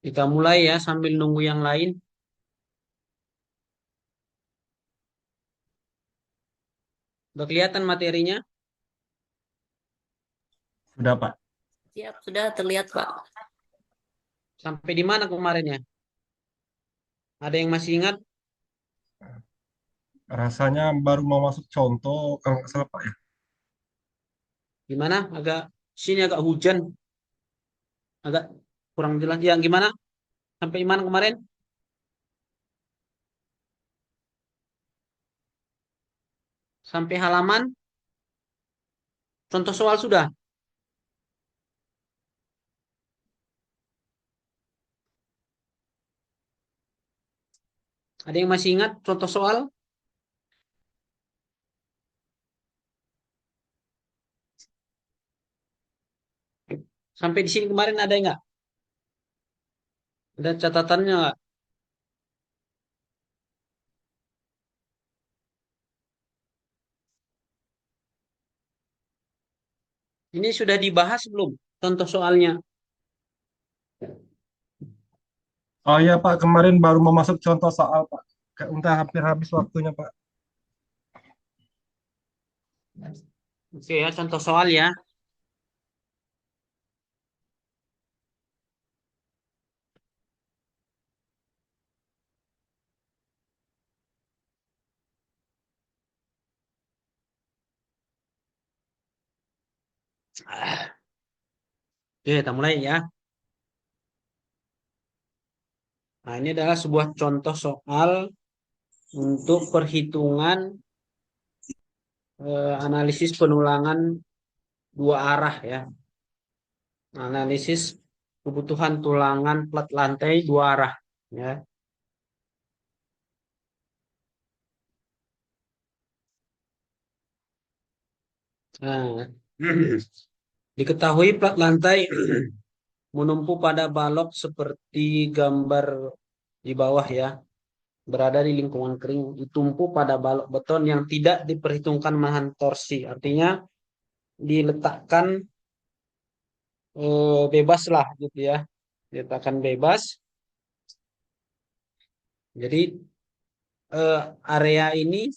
Kita mulai ya sambil nunggu yang lain. Udah kelihatan materinya? Sudah, Pak. Siap, sudah terlihat, Pak. Sampai di mana kemarin ya? Ada yang masih ingat? Rasanya baru mau masuk contoh, kalau nggak salah, Pak ya. Gimana? Sini agak hujan, agak kurang jelas. Ya, gimana? Sampai di mana kemarin? Sampai halaman contoh soal sudah. Ada yang masih ingat contoh soal? Sampai di sini kemarin ada nggak? Ada catatannya nggak? Ini sudah dibahas belum? Contoh soalnya. Oh iya, Pak. Kemarin baru mau masuk contoh soal, Pak. Udah hampir habis waktunya, Pak. Oke ya, contoh soal ya. Ah, Oke, kita mulai ya. Nah, ini adalah sebuah contoh soal untuk perhitungan analisis penulangan dua arah ya. Analisis kebutuhan tulangan plat lantai dua arah ya. Nah, diketahui plat lantai menumpu pada balok seperti gambar di bawah ya, berada di lingkungan kering, ditumpu pada balok beton yang tidak diperhitungkan bahan torsi. Artinya diletakkan bebas lah gitu ya, diletakkan bebas. Jadi area ini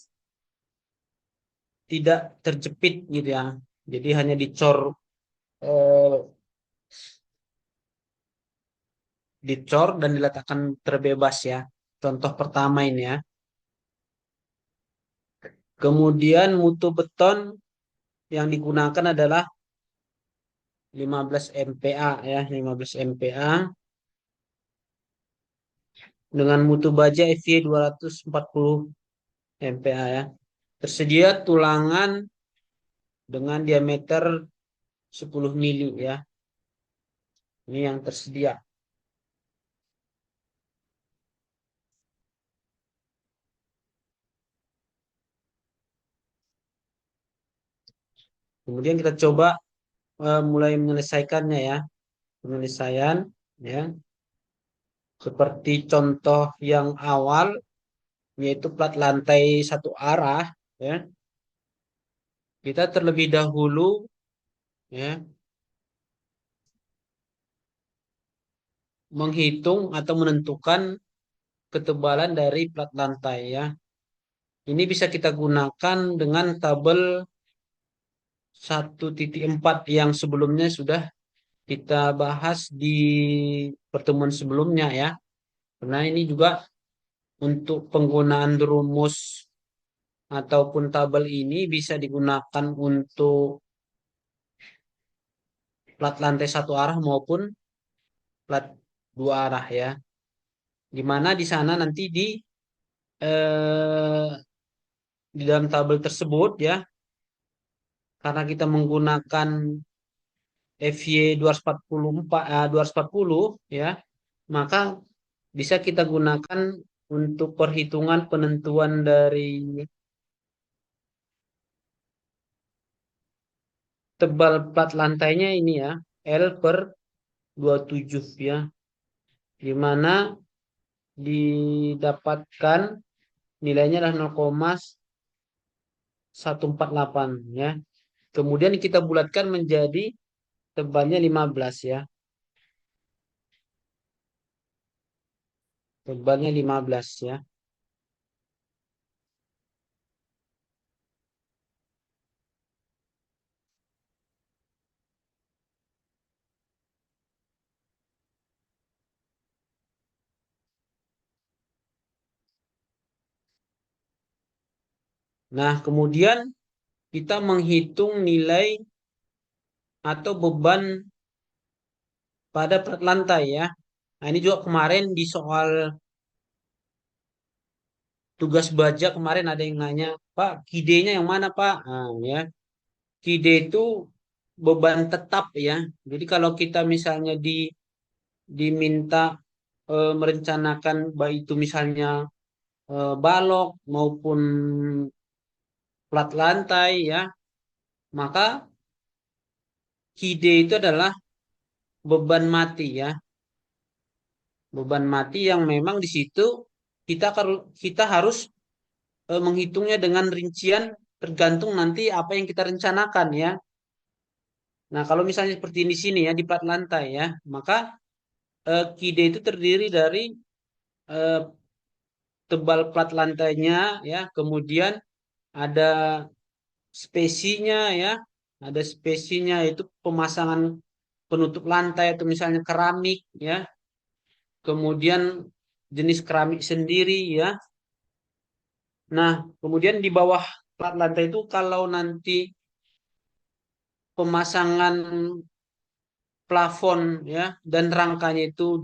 tidak terjepit gitu ya. Jadi hanya eh, dicor dan diletakkan terbebas ya. Contoh pertama ini ya. Kemudian mutu beton yang digunakan adalah 15 MPa ya, 15 MPa dengan mutu baja FY 240 MPa ya. Tersedia tulangan dengan diameter 10 mili ya. Ini yang tersedia. Kemudian kita coba mulai menyelesaikannya ya. Penyelesaian ya. Seperti contoh yang awal yaitu plat lantai satu arah ya. Kita terlebih dahulu ya menghitung atau menentukan ketebalan dari plat lantai ya. Ini bisa kita gunakan dengan tabel 1.4 yang sebelumnya sudah kita bahas di pertemuan sebelumnya ya. Karena ini juga untuk penggunaan rumus ataupun tabel ini bisa digunakan untuk plat lantai satu arah maupun plat dua arah ya. Di mana di sana nanti eh, di dalam tabel tersebut ya, karena kita menggunakan FY 244 240 ya, maka bisa kita gunakan untuk perhitungan penentuan dari tebal plat lantainya ini ya, L/27 ya, di mana didapatkan nilainya adalah 0,148 ya. Kemudian kita bulatkan menjadi tebalnya 15 ya. Tebalnya 15 ya. Nah, kemudian kita menghitung nilai atau beban pada plat lantai ya. Nah, ini juga kemarin di soal tugas baja kemarin ada yang nanya, Pak, kidenya yang mana, Pak? Nah, ya. Kide itu beban tetap ya. Jadi kalau kita misalnya diminta merencanakan baik itu misalnya balok maupun plat lantai ya, maka kide itu adalah beban mati ya. Beban mati yang memang di situ kita harus menghitungnya dengan rincian tergantung nanti apa yang kita rencanakan ya. Nah, kalau misalnya seperti di sini ya di plat lantai ya, maka kide itu terdiri dari eh, tebal plat lantainya ya, kemudian ada spesinya ya, ada spesinya itu pemasangan penutup lantai atau misalnya keramik ya, kemudian jenis keramik sendiri ya. Nah, kemudian di bawah plat lantai itu kalau nanti pemasangan plafon ya dan rangkanya itu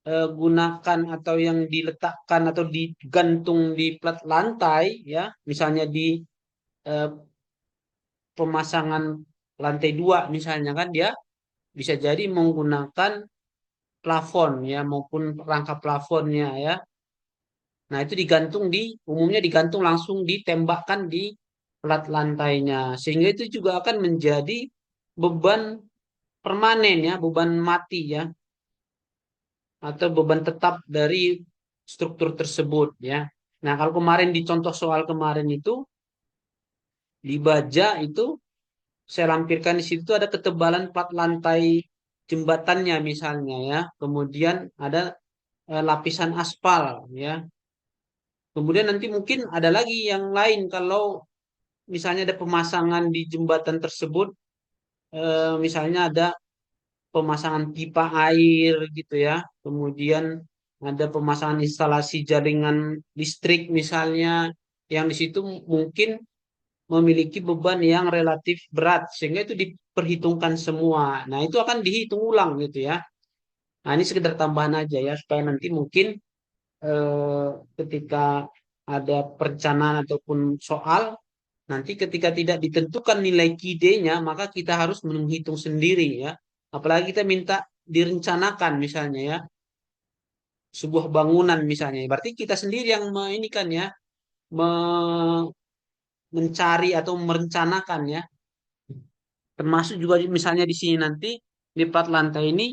digunakan atau yang diletakkan atau digantung di plat lantai ya, misalnya di eh, pemasangan lantai 2 misalnya kan dia bisa jadi menggunakan plafon ya maupun rangka plafonnya ya. Nah, itu umumnya digantung langsung ditembakkan di plat lantainya. Sehingga itu juga akan menjadi beban permanen ya, beban mati ya, atau beban tetap dari struktur tersebut ya. Nah, kalau kemarin di contoh soal kemarin itu di baja itu saya lampirkan di situ ada ketebalan plat lantai jembatannya misalnya ya. Kemudian ada lapisan aspal ya. Kemudian nanti mungkin ada lagi yang lain kalau misalnya ada pemasangan di jembatan tersebut, misalnya ada pemasangan pipa air gitu ya. Kemudian ada pemasangan instalasi jaringan listrik misalnya yang di situ mungkin memiliki beban yang relatif berat sehingga itu diperhitungkan semua. Nah, itu akan dihitung ulang gitu ya. Nah, ini sekedar tambahan aja ya supaya nanti mungkin eh, ketika ada perencanaan ataupun soal nanti ketika tidak ditentukan nilai kidenya maka kita harus menghitung sendiri ya. Apalagi kita minta direncanakan misalnya ya sebuah bangunan misalnya. Berarti kita sendiri yang ini kan ya me- mencari atau merencanakan ya. Termasuk juga misalnya di sini nanti di plat lantai ini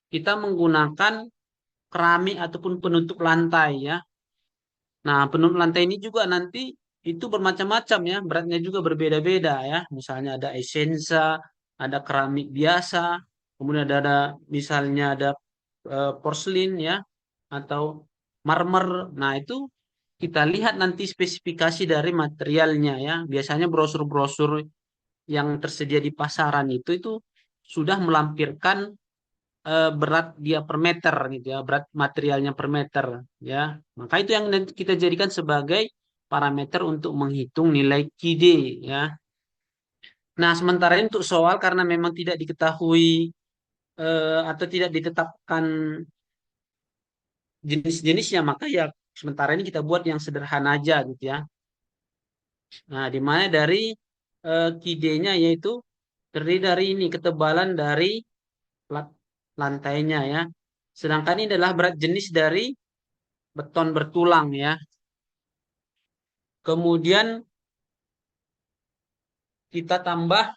kita menggunakan keramik ataupun penutup lantai ya. Nah, penutup lantai ini juga nanti itu bermacam-macam ya, beratnya juga berbeda-beda ya. Misalnya ada esensa, ada keramik biasa, kemudian ada misalnya ada porselin ya, atau marmer. Nah, itu kita lihat nanti spesifikasi dari materialnya ya. Biasanya brosur-brosur yang tersedia di pasaran itu sudah melampirkan berat dia per meter gitu ya, berat materialnya per meter ya. Maka itu yang nanti kita jadikan sebagai parameter untuk menghitung nilai KID ya. Nah, sementara ini untuk soal karena memang tidak diketahui atau tidak ditetapkan jenis-jenisnya, maka ya sementara ini kita buat yang sederhana aja gitu ya. Nah, di mana dari KID-nya yaitu terdiri dari ini ketebalan dari plat lantainya ya. Sedangkan ini adalah berat jenis dari beton bertulang ya. Kemudian kita tambah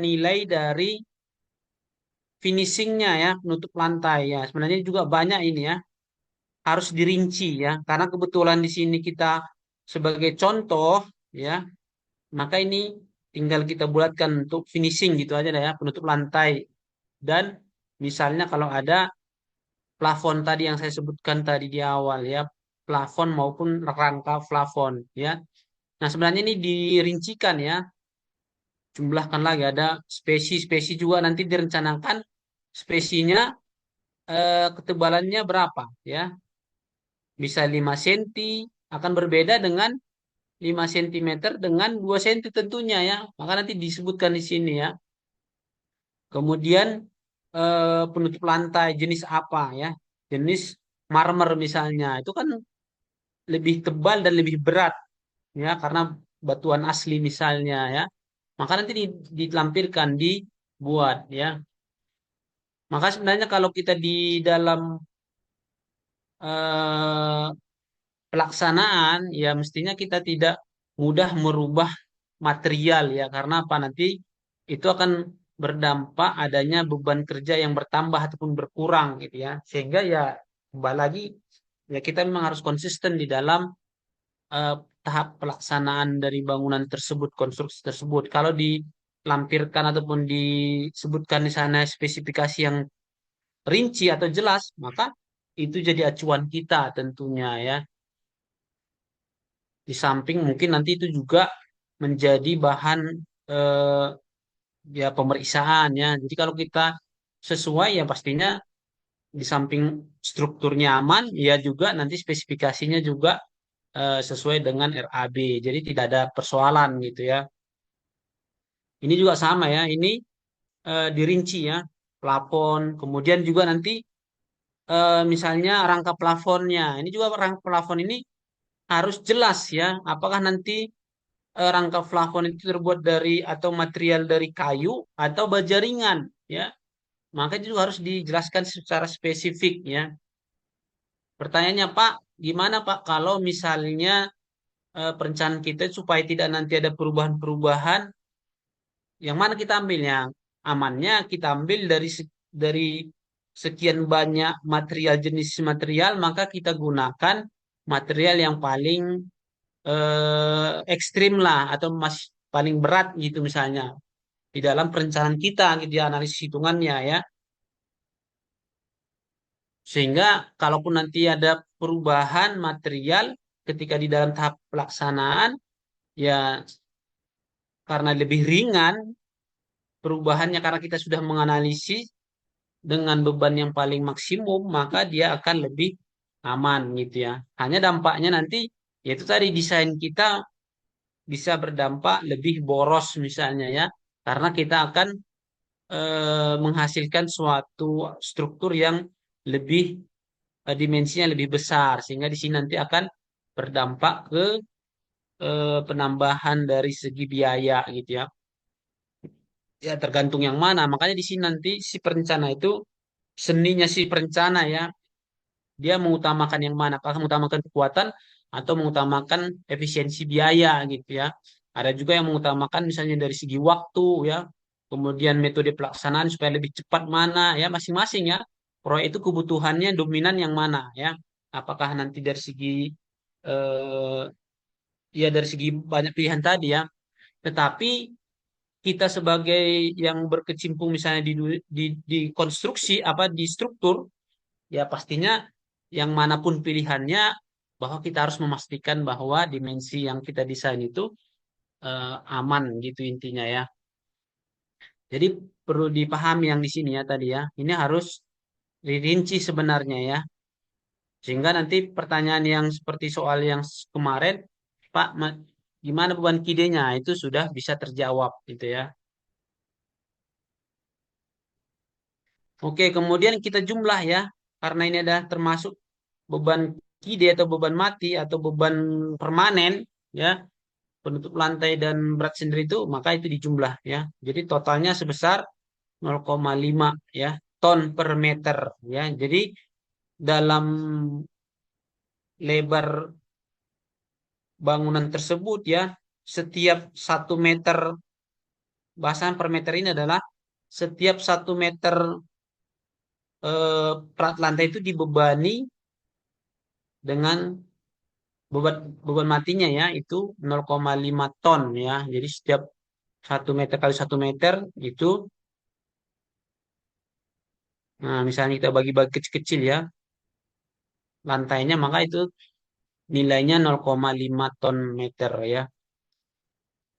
nilai dari finishingnya ya, penutup lantai ya. Sebenarnya juga banyak ini ya, harus dirinci ya. Karena kebetulan di sini kita sebagai contoh ya, maka ini tinggal kita bulatkan untuk finishing gitu aja ya, penutup lantai. Dan misalnya kalau ada plafon tadi yang saya sebutkan tadi di awal ya, plafon maupun rangka plafon ya. Nah, sebenarnya ini dirincikan ya, jumlahkan lagi ada spesi-spesi juga nanti direncanakan spesinya ketebalannya berapa ya. Bisa 5 cm akan berbeda dengan 5 cm dengan 2 cm tentunya ya. Maka nanti disebutkan di sini ya. Kemudian penutup lantai jenis apa ya? Jenis marmer misalnya. Itu kan lebih tebal dan lebih berat ya karena batuan asli misalnya ya. Maka nanti ditampilkan dibuat ya. Maka sebenarnya kalau kita di dalam eh, pelaksanaan ya mestinya kita tidak mudah merubah material ya karena apa nanti itu akan berdampak adanya beban kerja yang bertambah ataupun berkurang gitu ya sehingga ya kembali lagi ya kita memang harus konsisten di dalam eh, tahap pelaksanaan dari bangunan tersebut konstruksi tersebut kalau dilampirkan ataupun disebutkan di sana spesifikasi yang rinci atau jelas maka itu jadi acuan kita tentunya ya. Di samping mungkin nanti itu juga menjadi bahan eh, ya pemeriksaan ya. Jadi kalau kita sesuai ya pastinya di samping strukturnya aman ya juga nanti spesifikasinya juga sesuai dengan RAB. Jadi tidak ada persoalan gitu ya. Ini juga sama ya. Ini dirinci ya plafon. Kemudian juga nanti misalnya rangka plafonnya. Ini juga rangka plafon ini harus jelas ya. Apakah nanti rangka plafon itu terbuat dari atau material dari kayu atau baja ringan ya maka itu juga harus dijelaskan secara spesifik ya pertanyaannya Pak gimana Pak kalau misalnya perencanaan kita supaya tidak nanti ada perubahan-perubahan yang mana kita ambilnya amannya kita ambil dari sekian banyak material jenis material maka kita gunakan material yang paling ekstrim lah atau masih paling berat gitu misalnya di dalam perencanaan kita gitu, di analisis hitungannya ya sehingga kalaupun nanti ada perubahan material ketika di dalam tahap pelaksanaan ya karena lebih ringan perubahannya karena kita sudah menganalisis dengan beban yang paling maksimum maka dia akan lebih aman gitu ya hanya dampaknya nanti yaitu tadi desain kita bisa berdampak lebih boros misalnya ya karena kita akan menghasilkan suatu struktur yang lebih dimensinya lebih besar sehingga di sini nanti akan berdampak ke penambahan dari segi biaya gitu ya. Ya tergantung yang mana. Makanya di sini nanti si perencana itu seninya si perencana ya. Dia mengutamakan yang mana? Apakah mengutamakan kekuatan atau mengutamakan efisiensi biaya gitu ya. Ada juga yang mengutamakan misalnya dari segi waktu ya. Kemudian metode pelaksanaan supaya lebih cepat mana ya masing-masing ya. Proyek itu kebutuhannya dominan yang mana ya. Apakah nanti dari segi eh, ya dari segi banyak pilihan tadi ya. Tetapi kita sebagai yang berkecimpung misalnya di konstruksi apa di struktur ya pastinya yang manapun pilihannya bahwa kita harus memastikan bahwa dimensi yang kita desain itu aman gitu intinya ya. Jadi perlu dipahami yang di sini ya tadi ya. Ini harus dirinci sebenarnya ya. Sehingga nanti pertanyaan yang seperti soal yang kemarin, Pak, gimana beban kidenya itu sudah bisa terjawab gitu ya. Oke, kemudian kita jumlah ya. Karena ini ada termasuk beban kide atau beban mati atau beban permanen ya. Penutup lantai dan berat sendiri itu maka itu dijumlah ya. Jadi totalnya sebesar 0,5 ya ton per meter ya. Jadi dalam lebar bangunan tersebut ya setiap 1 meter bahasan per meter ini adalah setiap 1 meter plat lantai itu dibebani dengan beban beban matinya ya itu 0,5 ton ya. Jadi setiap 1 meter kali 1 meter itu Nah, misalnya kita bagi-bagi kecil-kecil ya, lantainya maka itu nilainya 0,5 ton meter ya.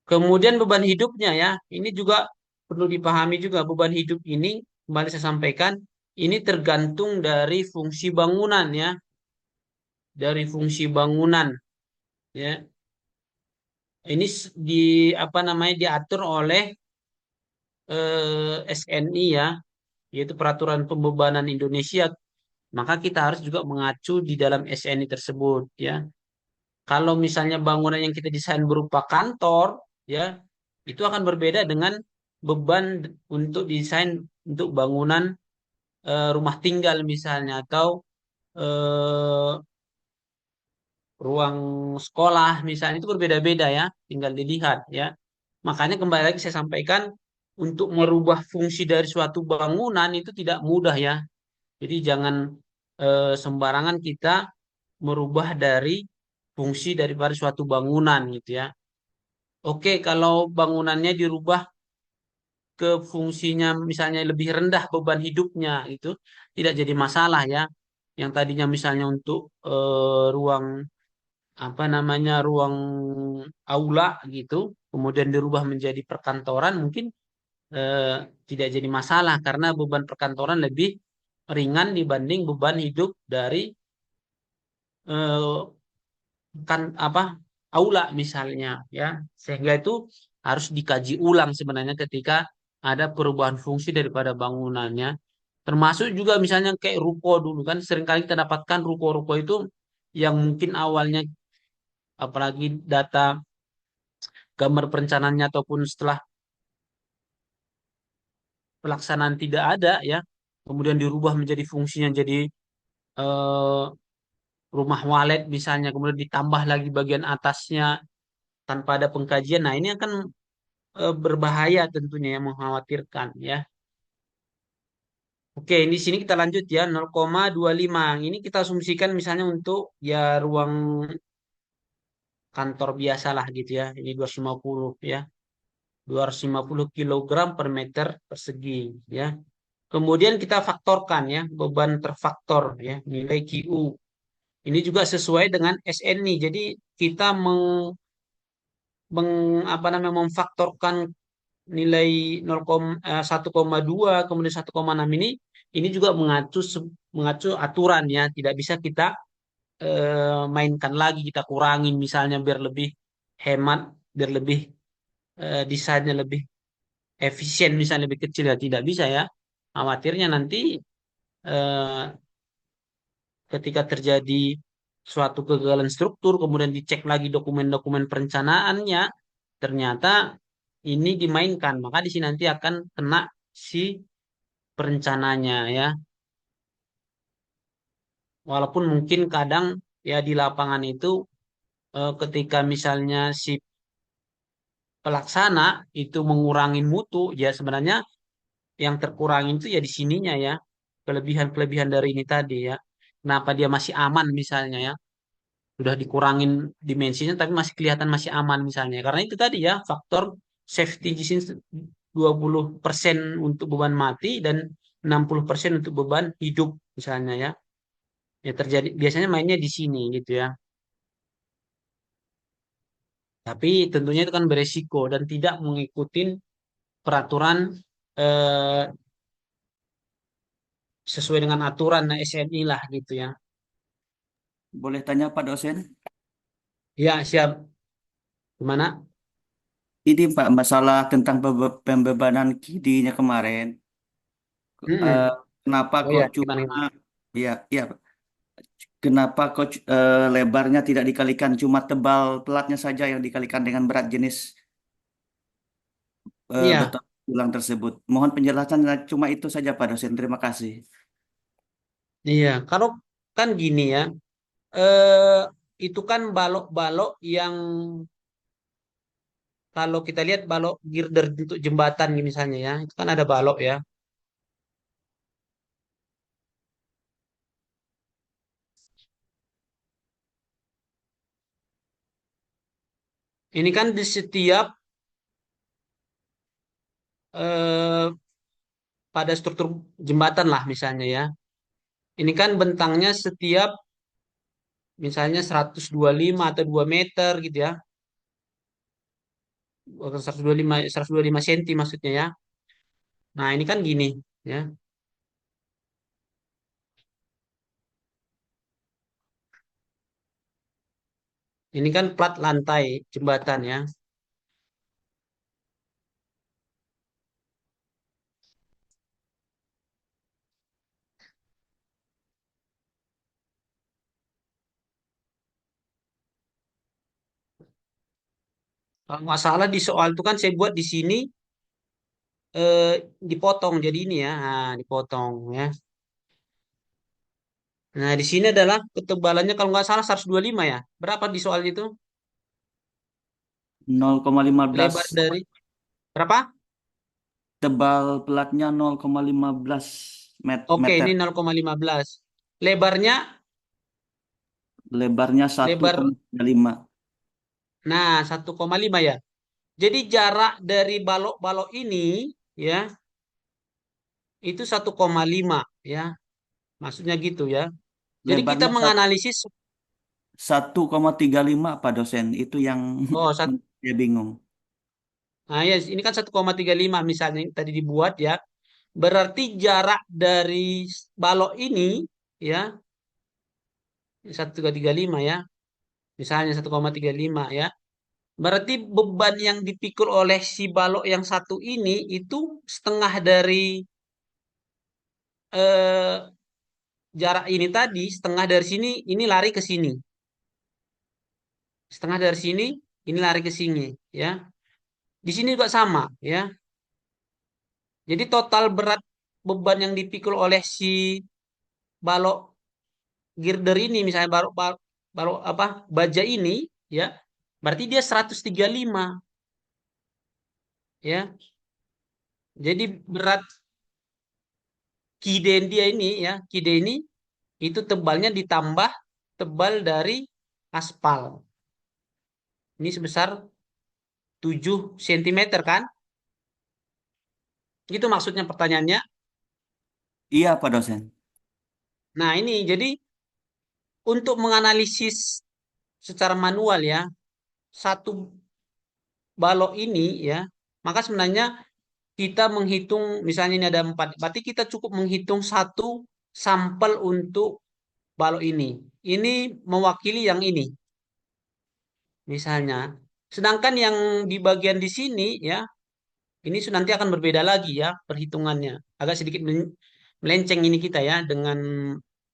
Kemudian beban hidupnya ya, ini juga perlu dipahami juga beban hidup ini, kembali saya sampaikan, ini tergantung dari fungsi bangunan ya, dari fungsi bangunan ya. Ini di apa namanya diatur oleh SNI ya, yaitu Peraturan Pembebanan Indonesia. Maka kita harus juga mengacu di dalam SNI tersebut ya. Kalau misalnya bangunan yang kita desain berupa kantor ya, itu akan berbeda dengan beban untuk desain untuk bangunan rumah tinggal misalnya atau eh, ruang sekolah misalnya itu berbeda-beda ya, tinggal dilihat ya. Makanya kembali lagi saya sampaikan untuk merubah fungsi dari suatu bangunan itu tidak mudah ya. Jadi jangan sembarangan kita merubah dari fungsi daripada suatu bangunan gitu ya. Oke, kalau bangunannya dirubah ke fungsinya misalnya lebih rendah beban hidupnya itu tidak jadi masalah ya. Yang tadinya misalnya untuk ruang apa namanya ruang aula gitu, kemudian dirubah menjadi perkantoran mungkin eh, tidak jadi masalah karena beban perkantoran lebih ringan dibanding beban hidup dari eh, kan apa aula misalnya ya, sehingga itu harus dikaji ulang sebenarnya ketika ada perubahan fungsi daripada bangunannya, termasuk juga misalnya kayak ruko dulu kan seringkali kita dapatkan ruko-ruko itu yang mungkin awalnya apalagi data gambar perencanaannya ataupun setelah pelaksanaan tidak ada ya, kemudian dirubah menjadi fungsinya jadi eh, rumah walet misalnya, kemudian ditambah lagi bagian atasnya tanpa ada pengkajian. Nah, ini akan berbahaya tentunya yang mengkhawatirkan ya. Oke, di sini kita lanjut ya 0,25. Ini kita asumsikan misalnya untuk ya ruang kantor biasa lah gitu ya. Ini 250 ya. 250 kilogram per meter persegi ya. Kemudian kita faktorkan ya beban terfaktor ya nilai QU. Ini juga sesuai dengan SNI. Jadi kita apa namanya memfaktorkan nilai 1,2 kemudian 1,6 ini juga mengacu aturan ya, tidak bisa kita mainkan lagi, kita kurangin misalnya biar lebih hemat, biar lebih desainnya lebih efisien misalnya lebih kecil ya, tidak bisa ya. Khawatirnya nanti eh, ketika terjadi suatu kegagalan struktur kemudian dicek lagi dokumen-dokumen perencanaannya ternyata ini dimainkan, maka di sini nanti akan kena si perencananya ya. Walaupun mungkin kadang ya di lapangan itu ketika misalnya si pelaksana itu mengurangin mutu, ya sebenarnya yang terkurangin itu ya di sininya ya. Kelebihan-kelebihan dari ini tadi ya. Kenapa dia masih aman misalnya ya. Sudah dikurangin dimensinya tapi masih kelihatan masih aman misalnya. Karena itu tadi ya faktor safety di sini 20% untuk beban mati dan 60% untuk beban hidup misalnya ya. Ya terjadi biasanya mainnya di sini gitu ya. Tapi tentunya itu kan beresiko dan tidak mengikuti peraturan eh, sesuai dengan aturan SNI lah gitu ya. Boleh tanya Pak dosen? Ya, siap. Gimana? Ini Pak masalah tentang pembebanan KID-nya kemarin. Eh, Mm-mm. Kenapa Oh kok ya, cuma gimana gimana? ya ya kenapa kok lebarnya tidak dikalikan cuma tebal pelatnya saja yang dikalikan dengan berat jenis Iya, beton tulang tersebut. Mohon penjelasan cuma itu saja Pak dosen. Terima kasih. iya. Kalau kan gini ya, eh itu kan balok-balok yang kalau kita lihat balok girder untuk jembatan misalnya ya, itu kan ada balok ya. Ini kan di setiap eh, pada struktur jembatan lah misalnya ya. Ini kan bentangnya setiap misalnya 125 atau 2 meter gitu ya. 125 cm maksudnya ya. Nah, ini kan gini ya. Ini kan plat lantai jembatan ya. Kalau nggak salah di soal itu kan saya buat di sini eh, dipotong jadi ini ya. Nah, dipotong ya. Nah, di sini adalah ketebalannya kalau nggak salah 125 ya. Berapa di soal itu? 0,15 Lebar dari berapa? tebal pelatnya 0,15 Oke, ini meter. 0,15. Lebarnya Lebarnya lebar 1,5. nah 1,5 ya. Jadi jarak dari balok-balok ini ya itu 1,5 ya. Maksudnya gitu ya. Jadi kita Lebarnya menganalisis 1,35 Pak dosen. Itu yang oh satu, saya bingung. nah ya ini kan 1,35 misalnya yang tadi dibuat ya. Berarti jarak dari balok ini ya 1,35 ya. Misalnya 1,35 ya. Berarti beban yang dipikul oleh si balok yang satu ini itu setengah dari eh, jarak ini tadi, setengah dari sini, ini lari ke sini. Setengah dari sini, ini lari ke sini. Ya, di sini juga sama. Ya, jadi total berat beban yang dipikul oleh si balok girder ini, misalnya balok, balok, balok apa baja ini, ya, berarti dia 135. Ya, jadi berat kiden dia ini, ya, kide ini itu tebalnya ditambah tebal dari aspal. Ini sebesar 7 cm kan? Itu maksudnya pertanyaannya. Iya Pak dosen. Nah, ini jadi untuk menganalisis secara manual ya, satu balok ini ya, maka sebenarnya kita menghitung, misalnya ini ada 4, berarti kita cukup menghitung satu sampel untuk balok ini. Ini mewakili yang ini, misalnya. Sedangkan yang di bagian di sini ya, ini nanti akan berbeda lagi ya perhitungannya. Agak sedikit melenceng ini kita ya dengan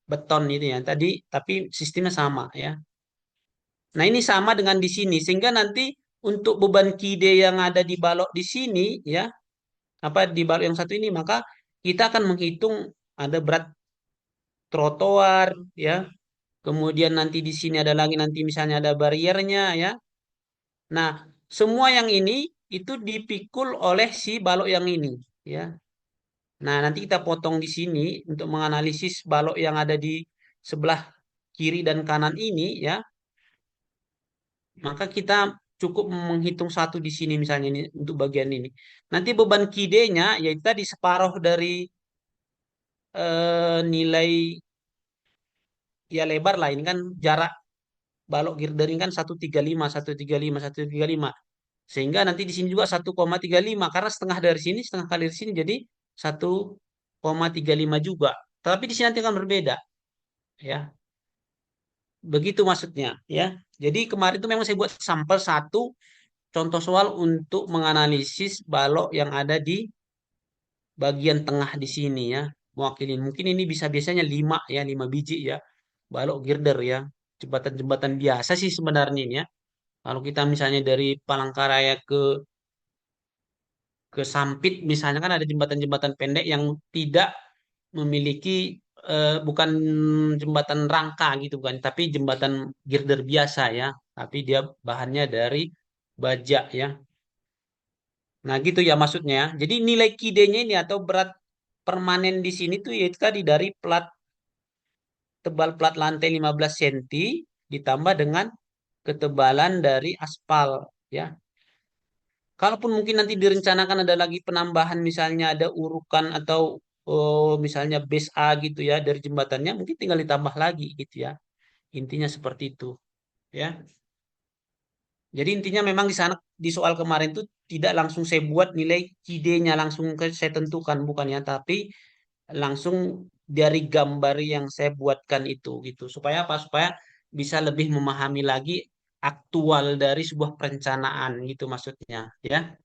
beton itu ya tadi, tapi sistemnya sama ya. Nah, ini sama dengan di sini sehingga nanti untuk beban kide yang ada di balok di sini ya, apa di balok yang satu ini maka kita akan menghitung ada berat trotoar ya. Kemudian nanti di sini ada lagi nanti misalnya ada bariernya ya. Nah, semua yang ini itu dipikul oleh si balok yang ini ya. Nah, nanti kita potong di sini untuk menganalisis balok yang ada di sebelah kiri dan kanan ini ya. Maka kita cukup menghitung satu di sini misalnya ini untuk bagian ini. Nanti beban kidenya yaitu tadi separuh dari nilai ya lebar lah ini kan jarak balok girder ini kan 135 135 135. Sehingga nanti di sini juga 1,35 karena setengah dari sini setengah kali dari sini jadi 1,35 juga. Tapi di sini nanti akan berbeda ya. Begitu maksudnya ya. Jadi kemarin itu memang saya buat sampel satu contoh soal untuk menganalisis balok yang ada di bagian tengah di sini ya. Mewakili. Mungkin ini bisa biasanya 5 ya, 5 biji ya. Balok girder ya. Jembatan-jembatan biasa sih sebenarnya ini ya. Kalau kita misalnya dari Palangkaraya ke Sampit misalnya kan ada jembatan-jembatan pendek yang tidak memiliki bukan jembatan rangka gitu kan, tapi jembatan girder biasa ya. Tapi dia bahannya dari baja ya. Nah, gitu ya maksudnya. Jadi nilai kidenya ini atau berat permanen di sini tuh yaitu tadi dari tebal plat lantai 15 cm ditambah dengan ketebalan dari aspal ya. Kalaupun mungkin nanti direncanakan ada lagi penambahan, misalnya ada urukan atau misalnya base A gitu ya dari jembatannya, mungkin tinggal ditambah lagi gitu ya. Intinya seperti itu ya. Jadi intinya memang di sana di soal kemarin tuh tidak langsung saya buat nilai KID-nya langsung saya tentukan bukan ya, tapi langsung dari gambar yang saya buatkan itu gitu. Supaya apa? Supaya bisa lebih memahami lagi aktual dari sebuah perencanaan gitu maksudnya ya.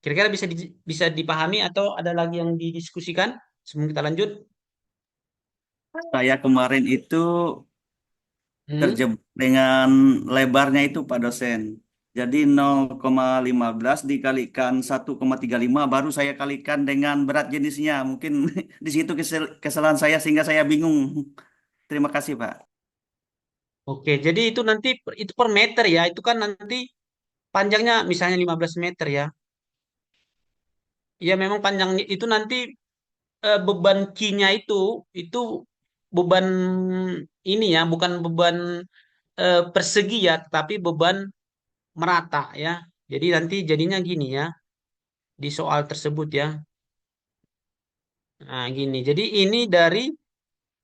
Kira-kira bisa dipahami atau ada lagi yang didiskusikan sebelum kita lanjut? Saya kemarin itu Hmm? terjebak dengan lebarnya itu Pak dosen. Jadi 0,15 dikalikan 1,35 baru saya kalikan dengan berat jenisnya. Mungkin di situ kesalahan saya sehingga saya bingung. Terima kasih Pak. Oke, jadi itu nanti itu per meter ya. Itu kan nanti panjangnya misalnya 15 meter ya. Ya memang panjangnya itu nanti beban kinya itu beban ini ya, bukan beban persegi ya, tapi beban merata ya. Jadi nanti jadinya gini ya di soal tersebut ya. Nah, gini. Jadi ini dari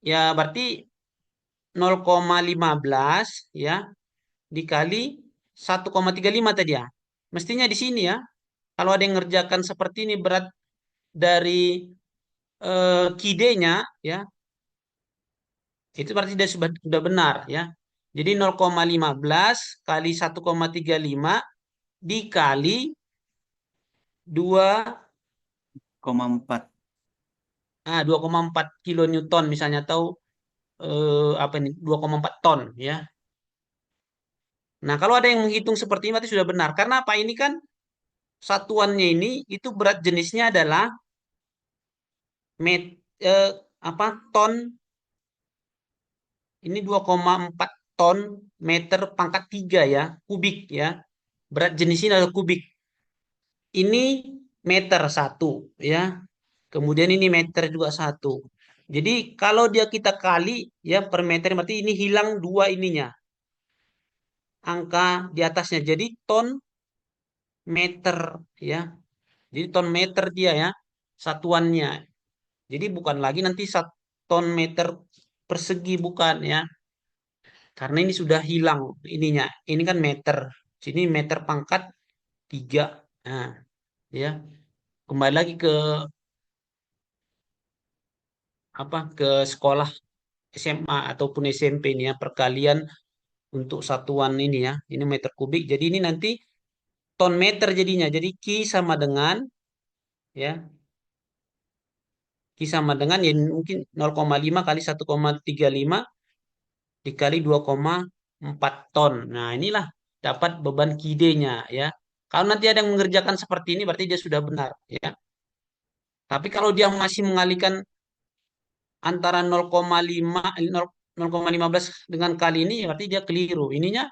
ya berarti 0,15 ya dikali 1,35 tadi ya. Mestinya di sini ya. Kalau ada yang ngerjakan seperti ini berat dari kidenya ya, itu berarti sudah benar ya. Jadi 0,15 kali 1,35 dikali 0,4. 2,4 kilonewton misalnya atau apa ini 2,4 ton ya. Nah, kalau ada yang menghitung seperti ini berarti sudah benar. Karena apa? Ini kan satuannya ini itu berat jenisnya adalah met, eh, apa ton, ini 2,4 ton meter pangkat 3 ya, kubik ya. Berat jenisnya adalah kubik. Ini meter satu ya. Kemudian ini meter juga satu. Jadi kalau dia kita kali ya per meter berarti ini hilang dua ininya. Angka di atasnya. Jadi ton meter ya. Jadi ton meter dia ya satuannya. Jadi bukan lagi nanti satu ton meter persegi bukan ya. Karena ini sudah hilang ininya. Ini kan meter. Sini meter pangkat 3. Nah, ya. Kembali lagi ke apa ke sekolah SMA ataupun SMP ini ya perkalian untuk satuan ini ya. Ini meter kubik. Jadi ini nanti ton meter jadinya. Jadi Q sama dengan ya. Q sama dengan ya mungkin 0,5 kali 1,35 dikali 2,4 ton. Nah, inilah dapat beban KID-nya ya. Kalau nanti ada yang mengerjakan seperti ini berarti dia sudah benar ya. Tapi kalau dia masih mengalihkan antara 0,5 0,15 dengan kali ini berarti dia keliru. Ininya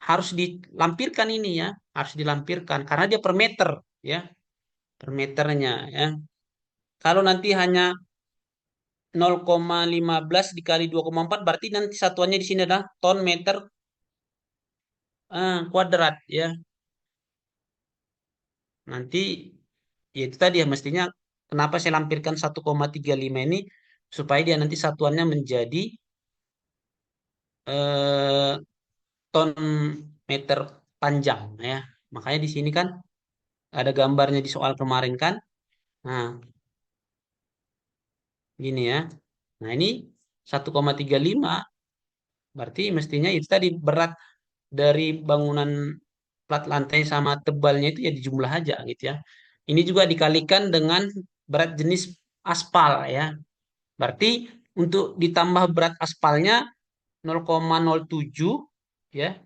harus dilampirkan ini ya, harus dilampirkan karena dia per meter ya, per meternya ya. Kalau nanti hanya 0,15 dikali 2,4 berarti nanti satuannya di sini adalah ton meter kuadrat ya. Nanti ya itu tadi ya mestinya kenapa saya lampirkan 1,35 ini supaya dia nanti satuannya menjadi eh, ton meter panjang ya. Makanya di sini kan ada gambarnya di soal kemarin kan. Nah, gini ya. Nah, ini 1,35 berarti mestinya itu tadi berat dari bangunan plat lantai sama tebalnya itu ya dijumlah aja gitu ya. Ini juga dikalikan dengan berat jenis aspal ya. Berarti untuk ditambah berat aspalnya 0,07 ya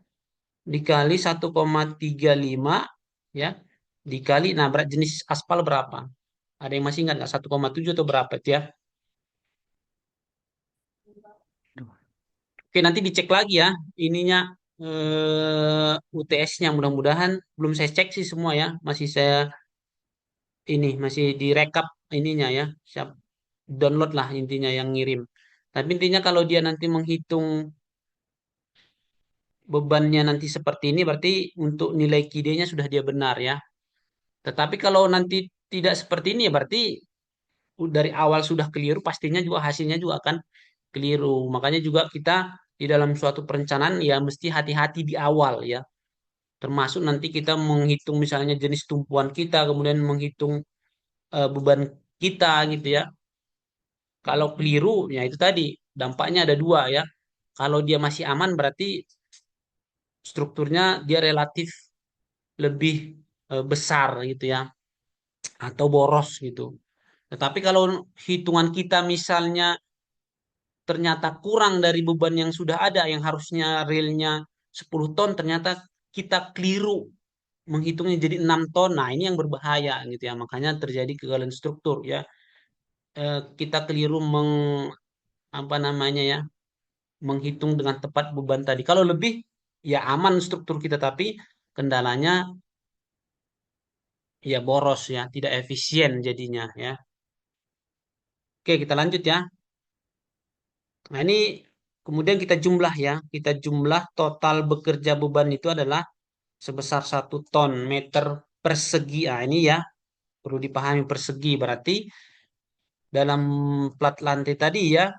dikali 1,35 ya dikali nah berat jenis aspal berapa? Ada yang masih ingat nggak 1,7 atau berapa itu ya? Oke, nanti dicek lagi ya ininya UTS-nya mudah-mudahan belum saya cek sih semua ya. Masih saya ini masih direkap ininya ya. Siap download lah intinya yang ngirim. Tapi intinya kalau dia nanti menghitung bebannya nanti seperti ini, berarti untuk nilai KID-nya sudah dia benar ya. Tetapi kalau nanti tidak seperti ini, ya berarti dari awal sudah keliru, pastinya juga hasilnya juga akan keliru. Makanya juga kita di dalam suatu perencanaan ya mesti hati-hati di awal ya. Termasuk nanti kita menghitung misalnya jenis tumpuan kita, kemudian menghitung beban kita gitu ya. Kalau keliru, ya itu tadi dampaknya ada dua ya. Kalau dia masih aman berarti strukturnya dia relatif lebih besar gitu ya, atau boros gitu. Tetapi kalau hitungan kita misalnya ternyata kurang dari beban yang sudah ada, yang harusnya realnya 10 ton, ternyata kita keliru menghitungnya jadi 6 ton. Nah, ini yang berbahaya gitu ya. Makanya terjadi kegagalan struktur ya. Kita keliru apa namanya ya, menghitung dengan tepat beban tadi. Kalau lebih ya aman struktur kita, tapi kendalanya ya boros ya, tidak efisien jadinya ya. Oke, kita lanjut ya. Nah, ini kemudian kita jumlah ya. Kita jumlah total bekerja beban itu adalah sebesar 1 ton meter persegi. Ah, ini ya perlu dipahami persegi. Berarti dalam plat lantai tadi ya.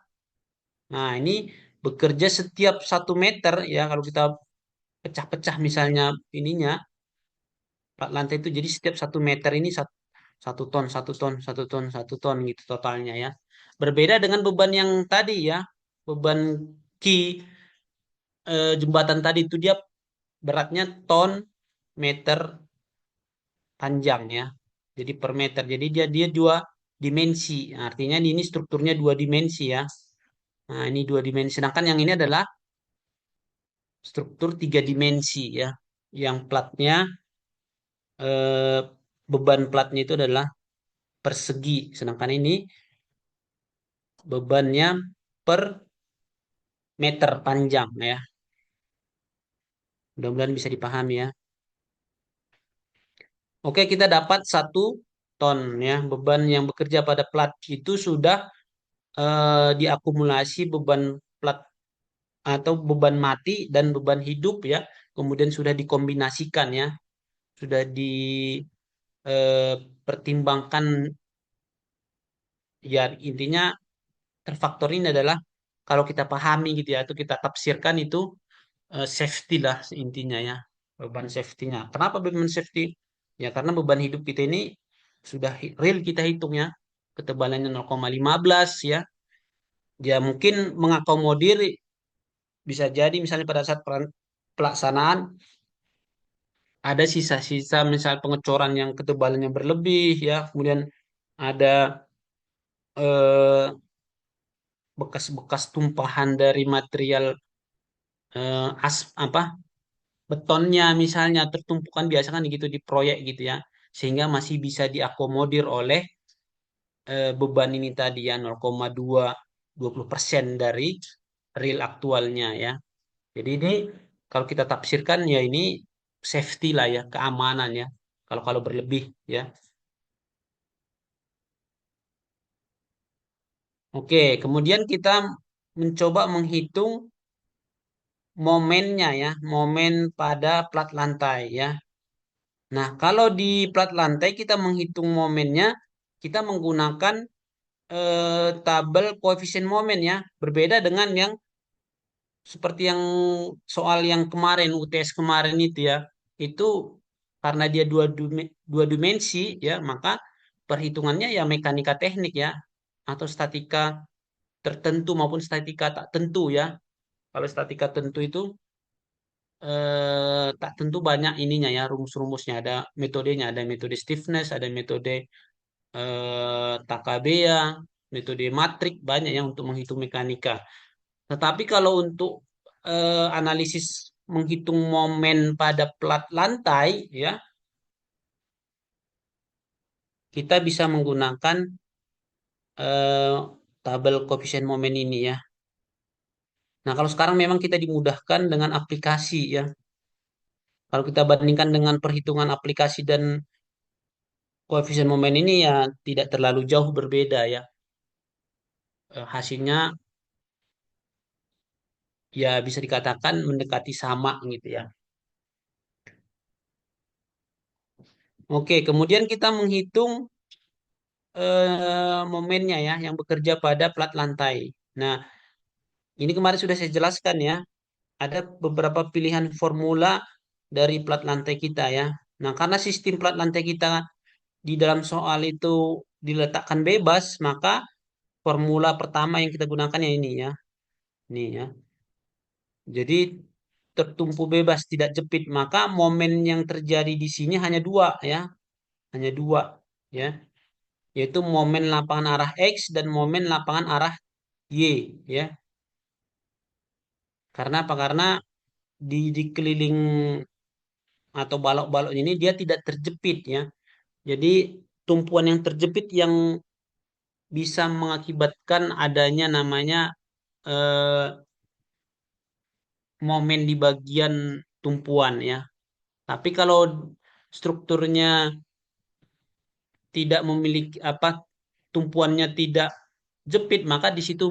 Nah, ini bekerja setiap 1 meter ya. Kalau kita pecah-pecah misalnya ininya plat lantai itu, jadi setiap 1 meter ini 1 ton, 1 ton, 1 ton, 1 ton gitu totalnya ya. Berbeda dengan beban yang tadi ya. Beban ki jembatan tadi itu dia beratnya ton meter panjang ya. Jadi per meter. Jadi dia dia dua dimensi. Artinya ini strukturnya dua dimensi ya. Nah, ini dua dimensi. Sedangkan yang ini adalah struktur 3 dimensi ya. Yang platnya eh, beban platnya itu adalah persegi. Sedangkan ini bebannya per meter panjang ya. Mudah-mudahan bisa dipahami ya. Oke, kita dapat 1 ton ya. Beban yang bekerja pada plat itu sudah diakumulasi beban plat atau beban mati dan beban hidup ya. Kemudian sudah dikombinasikan ya. Sudah dipertimbangkan ya, intinya terfaktor ini adalah kalau kita pahami gitu ya, atau kita tafsirkan itu safety lah intinya ya, beban safety-nya. Kenapa beban safety? Ya karena beban hidup kita ini sudah real kita hitung ya, ketebalannya 0,15 ya. Dia mungkin mengakomodir, bisa jadi misalnya pada saat pelaksanaan ada sisa-sisa misal pengecoran yang ketebalannya berlebih ya, kemudian ada eh, bekas-bekas tumpahan dari material apa betonnya misalnya tertumpukan, biasa kan gitu di proyek gitu ya, sehingga masih bisa diakomodir oleh beban ini tadi ya 0,20% dari real aktualnya ya. Jadi ini kalau kita tafsirkan ya ini safety lah ya, keamanan ya. Kalau kalau berlebih ya. Oke, kemudian kita mencoba menghitung momennya ya, momen pada plat lantai ya. Nah, kalau di plat lantai kita menghitung momennya, kita menggunakan tabel koefisien momen ya. Berbeda dengan yang seperti yang soal yang kemarin, UTS kemarin itu ya. Itu karena dia dua dimensi ya, maka perhitungannya ya mekanika teknik ya, atau statika tertentu maupun statika tak tentu ya. Kalau statika tentu itu tak tentu banyak ininya ya, rumus-rumusnya, ada metodenya, ada metode stiffness, ada metode Takabea, metode matrik, banyak yang untuk menghitung mekanika. Tetapi kalau untuk analisis menghitung momen pada plat lantai ya, kita bisa menggunakan eh, tabel koefisien momen ini ya. Nah, kalau sekarang memang kita dimudahkan dengan aplikasi ya. Kalau kita bandingkan dengan perhitungan aplikasi dan koefisien momen ini ya tidak terlalu jauh berbeda ya. Hasilnya ya bisa dikatakan mendekati sama gitu ya. Oke, kemudian kita menghitung momennya ya yang bekerja pada plat lantai. Nah, ini kemarin sudah saya jelaskan ya. Ada beberapa pilihan formula dari plat lantai kita ya. Nah, karena sistem plat lantai kita di dalam soal itu diletakkan bebas, maka formula pertama yang kita gunakan ya ini ya. Ini ya. Jadi tertumpu bebas tidak jepit, maka momen yang terjadi di sini hanya dua ya, hanya dua ya, yaitu momen lapangan arah X dan momen lapangan arah Y ya. Karena apa? Karena di keliling atau balok-balok ini dia tidak terjepit ya. Jadi tumpuan yang terjepit yang bisa mengakibatkan adanya namanya eh, momen di bagian tumpuan ya. Tapi kalau strukturnya tidak memiliki apa tumpuannya tidak jepit, maka di situ